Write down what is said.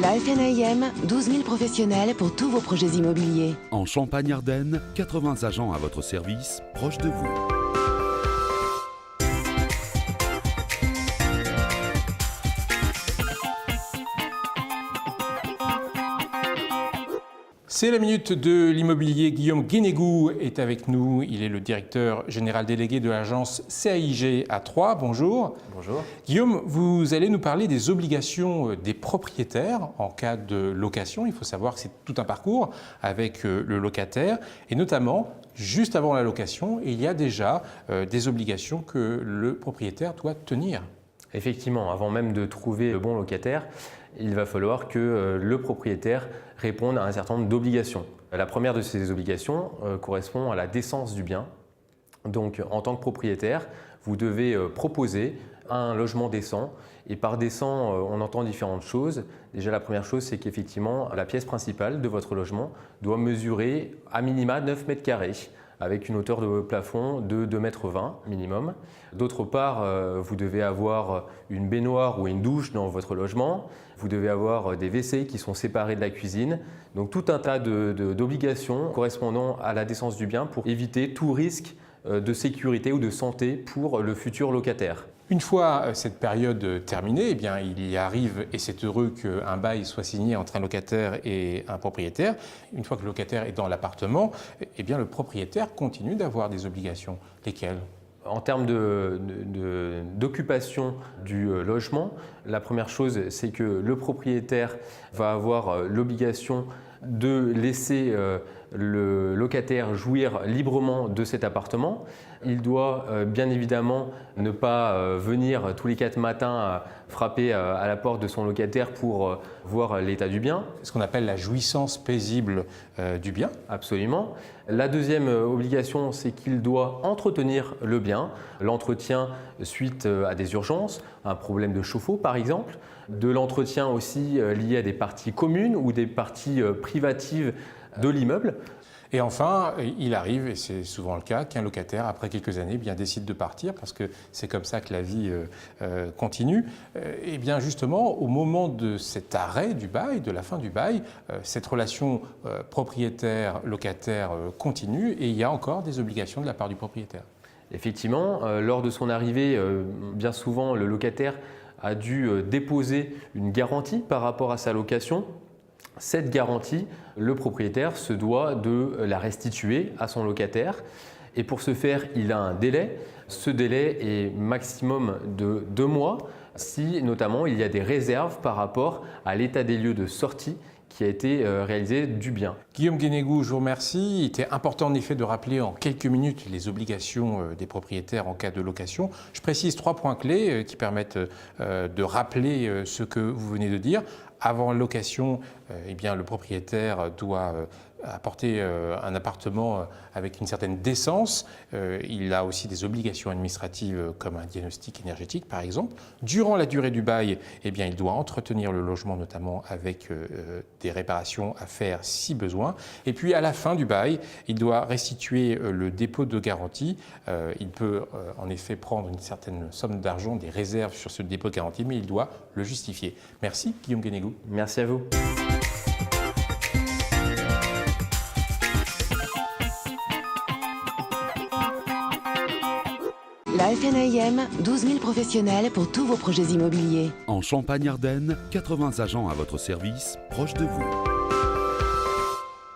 La FNAIM, 12 000 professionnels pour tous vos projets immobiliers. En Champagne-Ardenne, 80 agents à votre service, proches de vous. C'est la minute de l'immobilier. Guillaume Guénégou est avec nous. Il est le directeur général délégué de l'agence CAIG à Troyes. Bonjour. Bonjour. Guillaume, vous allez nous parler des obligations des propriétaires en cas de location. Il faut savoir que c'est tout un parcours avec le locataire et notamment, juste avant la location, il y a déjà des obligations que le propriétaire doit tenir. Effectivement, avant même de trouver le bon locataire, il va falloir que le propriétaire réponde à un certain nombre d'obligations. La première de ces obligations correspond à la décence du bien. Donc, en tant que propriétaire, vous devez proposer un logement décent. Et par décent, on entend différentes choses. Déjà, la première chose, c'est qu'effectivement, la pièce principale de votre logement doit mesurer à minima 9 mètres carrés, avec une hauteur de plafond de 2,20 mètres minimum. D'autre part, vous devez avoir une baignoire ou une douche dans votre logement. Vous devez avoir des WC qui sont séparés de la cuisine. Donc tout un tas d'obligations correspondant à la décence du bien pour éviter tout risque de sécurité ou de santé pour le futur locataire. Une fois cette période terminée, eh bien, il y arrive, et c'est heureux qu'un bail soit signé entre un locataire et un propriétaire. Une fois que le locataire est dans l'appartement, eh bien, le propriétaire continue d'avoir des obligations. Lesquelles ? En termes d'occupation du logement, la première chose, c'est que le propriétaire va avoir l'obligation de laisser le locataire jouir librement de cet appartement. Il doit bien évidemment ne pas venir tous les 4 matins frapper à la porte de son locataire pour voir l'état du bien. Ce qu'on appelle la jouissance paisible du bien. Absolument. La deuxième obligation, c'est qu'il doit entretenir le bien. L'entretien suite à des urgences, un problème de chauffe-eau par exemple. De l'entretien aussi lié à des parties communes ou des parties privatives de l'immeuble. Et enfin, il arrive, et c'est souvent le cas, qu'un locataire, après quelques années, bien, décide de partir, parce que c'est comme ça que la vie continue. Et bien justement, au moment de cet arrêt du bail, de la fin du bail, cette relation propriétaire-locataire continue, et il y a encore des obligations de la part du propriétaire. Effectivement, lors de son arrivée, bien souvent, le locataire a dû déposer une garantie par rapport à sa location. Cette garantie, le propriétaire se doit de la restituer à son locataire. Et pour ce faire, il a un délai. Ce délai est maximum de 2 mois si notamment il y a des réserves par rapport à l'état des lieux de sortie qui a été réalisé du bien. Guillaume Guénégou, je vous remercie. Il était important en effet de rappeler en quelques minutes les obligations des propriétaires en cas de location. Je précise 3 points clés qui permettent de rappeler ce que vous venez de dire. Avant location, eh bien, le propriétaire doit apporter un appartement avec une certaine décence. Il a aussi des obligations administratives comme un diagnostic énergétique par exemple. Durant la durée du bail, eh bien, il doit entretenir le logement notamment avec des réparations à faire si besoin. Et puis à la fin du bail, il doit restituer le dépôt de garantie. Il peut en effet prendre une certaine somme d'argent, des réserves sur ce dépôt de garantie, mais il doit le justifier. Merci Guillaume Guénégou. Merci à vous. La FNAIM, 12 000 professionnels pour tous vos projets immobiliers. En Champagne-Ardenne, 80 agents à votre service, proches de vous.